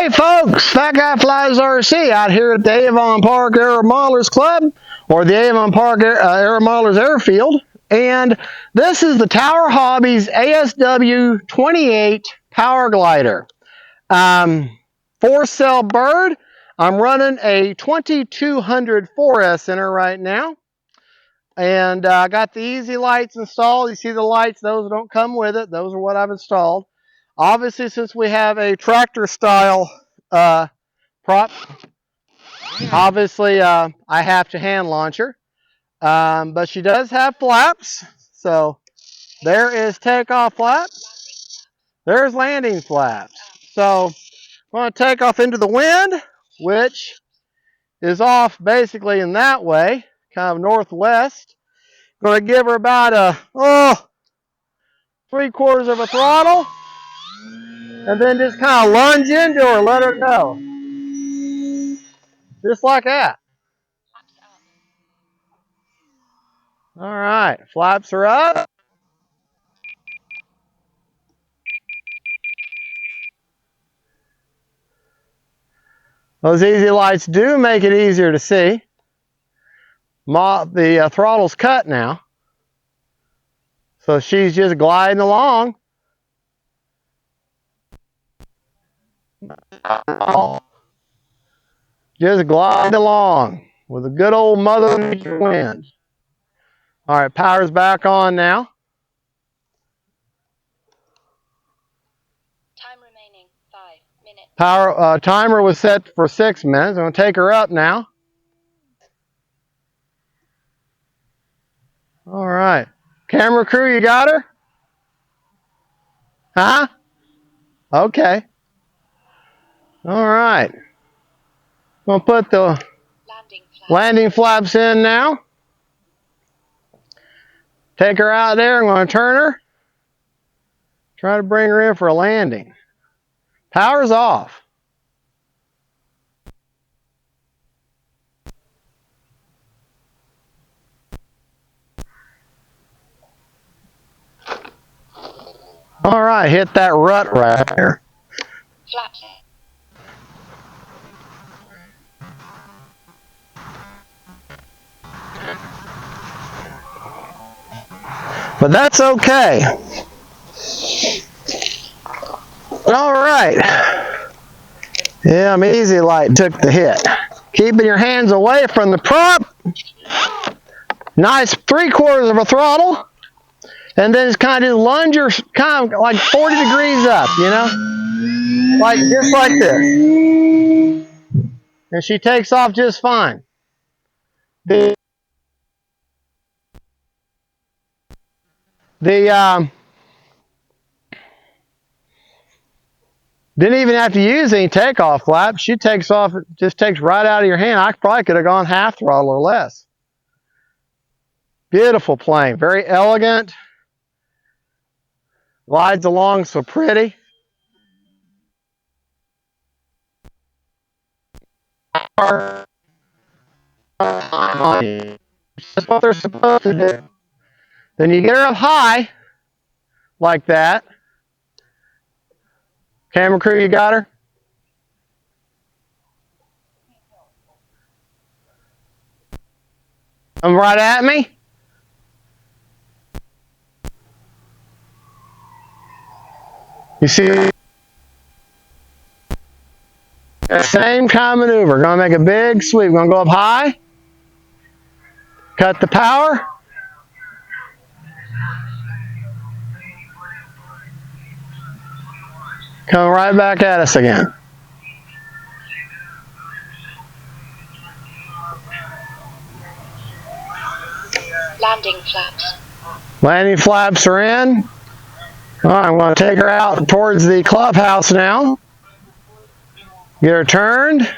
Hey folks, Fat Guy Flies RC out here at the Avon Park Air Modelers Club, or the Avon Park Air Modelers Airfield, and this is the Tower Hobbies ASW 28 Power Glider. 4-cell bird. I'm running a 2200 4S in her right now, and I got the easy lights installed. You see the lights, those don't come with it. Those are what I've installed. Obviously, since we have a tractor style prop, obviously I have to hand launch her, but she does have flaps. So there is takeoff flaps, there's landing flaps. So I'm going to take off into the wind, which is off basically in that way, kind of northwest. Going to give her about a 3/4 of a throttle, and then just kind of lunge into her, let her go. Just like that. All right, flaps are up. Those easy lights do make it easier to see. The throttle's cut now, so she's just gliding along. Just gliding along with a good old Mother Nature wind. All right, power's back on now. Time remaining 5 minutes. Power timer was set for 6 minutes. I'm going to take her up now. All right, camera crew, you got her? Huh? Okay. All right. I'm going to put the landing flaps in now. Take her out there. I'm going to turn her. Try to bring her in for a landing. Power's off. All right, hit that rut right there. Flaps. But that's okay. All right. Yeah, easy light took the hit. Keeping your hands away from the prop. Nice 3/4 of a throttle. And then just kind of just lunge her kind of like 40 degrees up, you know? Like just like this. And she takes off just fine. Didn't even have to use any takeoff flaps. She takes off, just takes right out of your hand. I probably could have gone half throttle or less. Beautiful plane, very elegant. Glides along so pretty. That's what they're supposed to do. Then you get her up high, like that. Camera crew, you got her? Come right at me. You see? Same kind of maneuver. Gonna make a big sweep. Gonna go up high. Cut the power. Come right back at us again. Landing flaps. Landing flaps are in. All right, I'm going to take her out towards the clubhouse now. Get her turned.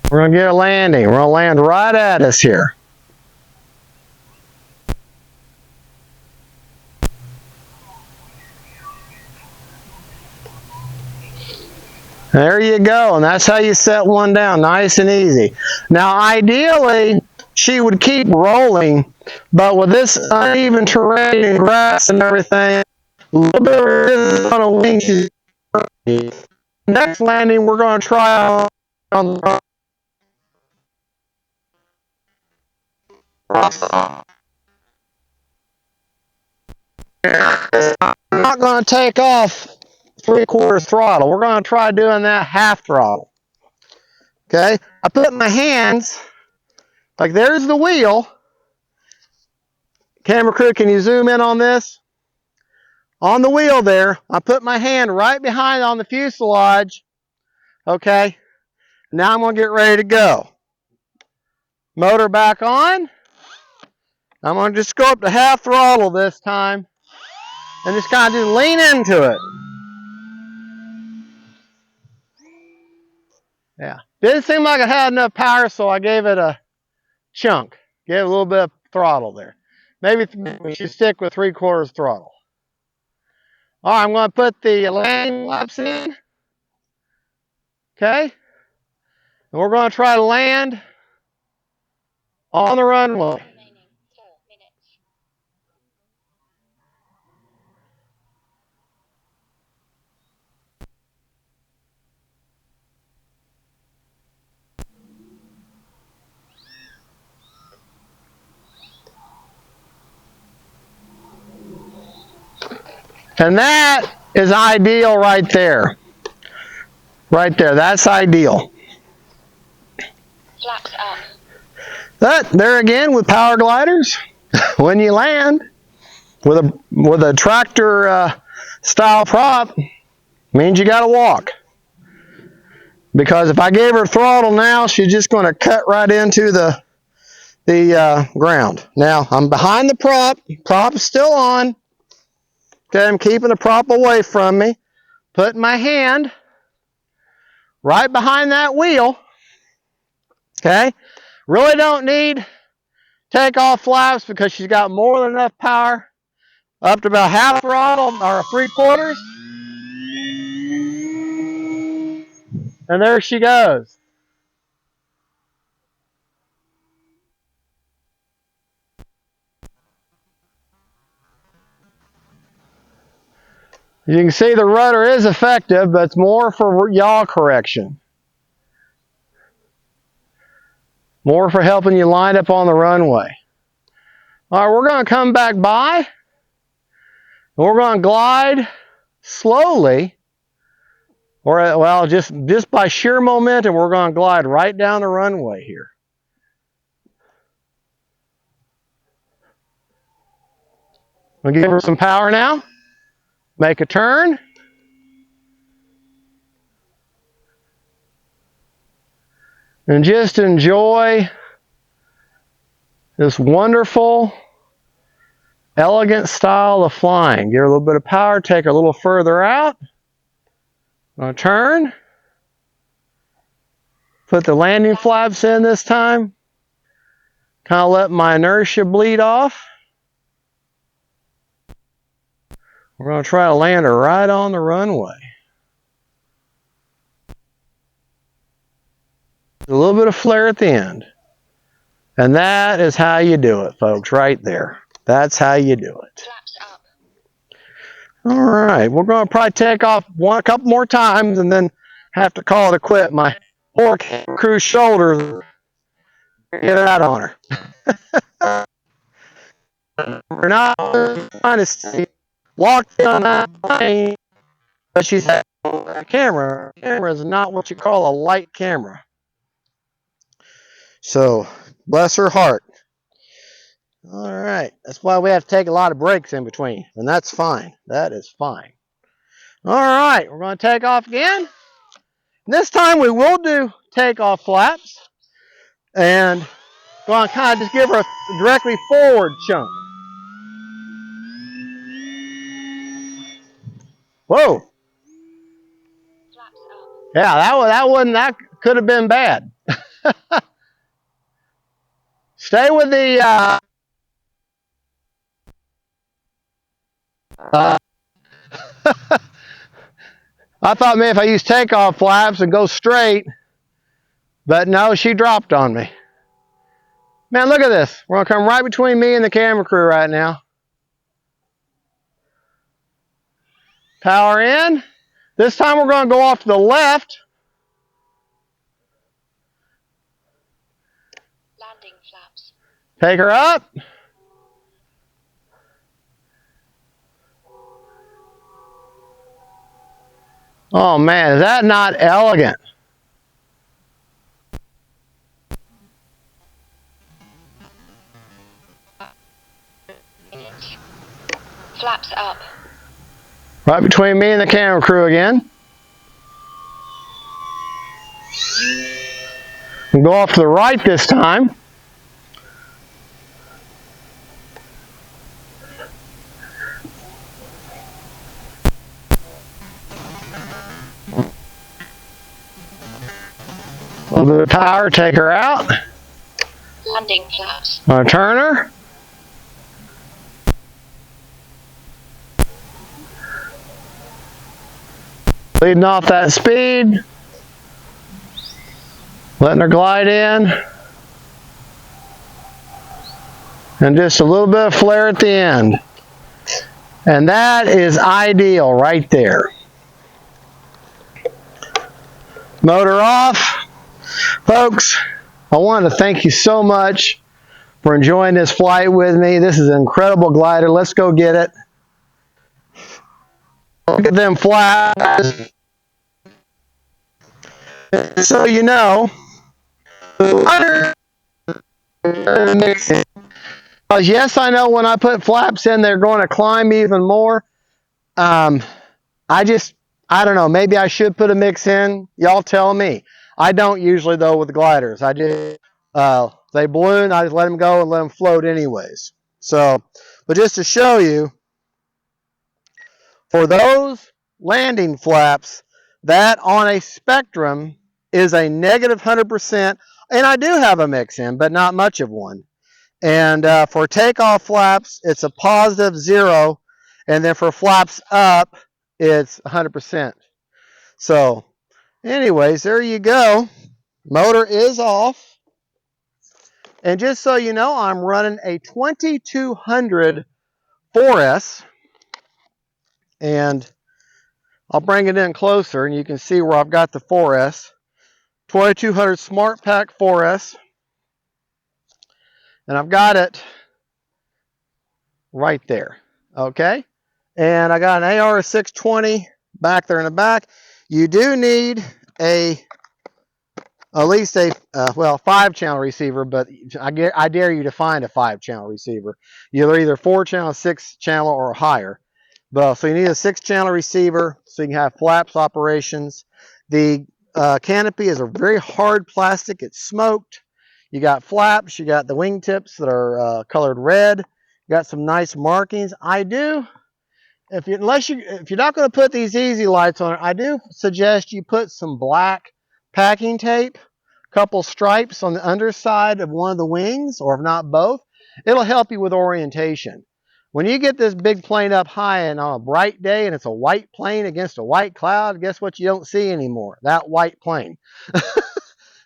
We're going to get a landing. We're going to land right at us here. There you go, and that's how you set one down, nice and easy. Now, ideally, she would keep rolling, but with this uneven terrain and grass and everything, A little bit of resistance on a wing. Next landing, we're going to try on the I'm not going to take off 3/4 throttle. We're going to try doing that half throttle. Okay, I put my hands, like there's the wheel. Camera crew, can you zoom in on this? On the wheel there, I put my hand right behind on the fuselage. Okay, now I'm going to get ready to go. Motor back on. I'm going to just go up to half throttle this time and just kind of just lean into it. Yeah, didn't seem like it had enough power, so I gave it a chunk. Gave it a little bit of throttle there. Maybe we should stick with 3/4 throttle. All right, I'm going to put the landing flaps in. Okay, and we're going to try to land on the runway. Remaining 4 minutes. And that is ideal right there. Right there, that's ideal. Flaps up. That, there again with power gliders, when you land with a tractor style prop, means you got to walk. Because if I gave her throttle now, she's just going to cut right into the ground. Now, I'm behind the prop. Prop is still on. Okay, I'm keeping the prop away from me. Putting my hand right behind that wheel. Okay, really don't need takeoff flaps because she's got more than enough power. Up to about half throttle or 3/4. And there she goes. You can see the rudder is effective, but it's more for yaw correction. More for helping you line up on the runway. All right, we're going to come back by. And we're going to glide slowly. Or, well, just by sheer momentum, we're going to glide right down the runway here. We'll give her some power now. Make a turn. And just enjoy this wonderful, elegant style of flying. Give her a little bit of power, take her a little further out. I'll turn. Put the landing flaps in this time. Kind of let my inertia bleed off. We're going to try to land her right on the runway. A little bit of flare at the end. And that is how you do it, folks, right there. That's how you do it. Flaps up. All right, we're going to probably take off a couple more times and then have to call it a quit. My poor crew's shoulders get out on her. We're not trying to stay locked in on that plane, but she said, camera is not what you call a light camera. So, bless her heart. All right, that's why we have to take a lot of breaks in between, and that's fine. That is fine. All right, we're going to take off again. This time we will do takeoff flaps, and going to kind of just give her a directly forward chunk. Whoa! Flaps up. Yeah, that could have been bad. Stay with the I thought maybe if I use takeoff flaps and go straight, but no, she dropped on me. Man, look at this. We're going to come right between me and the camera crew right now. Power in. This time we're going to go off to the left. Landing flaps. Take her up. Oh man, is that not elegant? Minutes. Flaps up. Right between me and the camera crew again. And go off to the right this time. A little bit of power, take her out. Landing flaps. Turn her. Leading off that speed. Letting her glide in. And just a little bit of flare at the end. And that is ideal right there. Motor off. Folks, I want to thank you so much for enjoying this flight with me. This is an incredible glider. Let's go get it. Look at them flaps. So you know, yes, I know when I put flaps in, they're going to climb even more. I don't know, maybe I should put a mix in. Y'all tell me. I don't usually, though, with the gliders. I just, they balloon, I just let them go and let them float anyways. So, but just to show you, for those landing flaps, that on a spectrum is a negative 100%, and I do have a mix in, but not much of one. And for takeoff flaps, it's a positive 0, and then for flaps up, it's 100%. So, anyways, there you go. Motor is off. And just so you know, I'm running a 2200 4S. And I'll bring it in closer, and you can see where I've got the 4S. 2200 Smart Pack 4S. And I've got it right there. Okay? And I got an AR620 back there in the back. You do need at least a 5-channel receiver, but I dare you to find a 5-channel receiver. You're either 4-channel, 6-channel, or higher. So you need a 6-channel receiver so you can have flaps operations. The canopy is a very hard plastic. It's smoked. You got flaps. You got the wingtips that are colored red. You got some nice markings. If you're not going to put these easy lights on it, I do suggest you put some black packing tape, a couple stripes on the underside of one of the wings, or if not both. It'll help you with orientation. When you get this big plane up high and on a bright day and it's a white plane against a white cloud, guess what you don't see anymore? That white plane.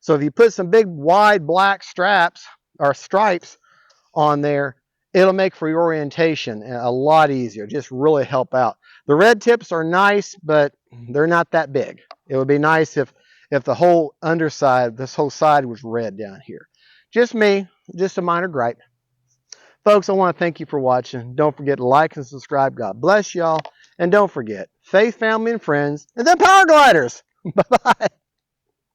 So if you put some big wide black straps or stripes on there, it'll make for your orientation a lot easier. Just really help out. The red tips are nice, but they're not that big. It would be nice if the whole underside, this whole side was red down here. Just me, just a minor gripe. Folks, I want to thank you for watching. Don't forget to like and subscribe. God bless y'all. And don't forget, faith, family, and friends, and then power gliders. Bye-bye.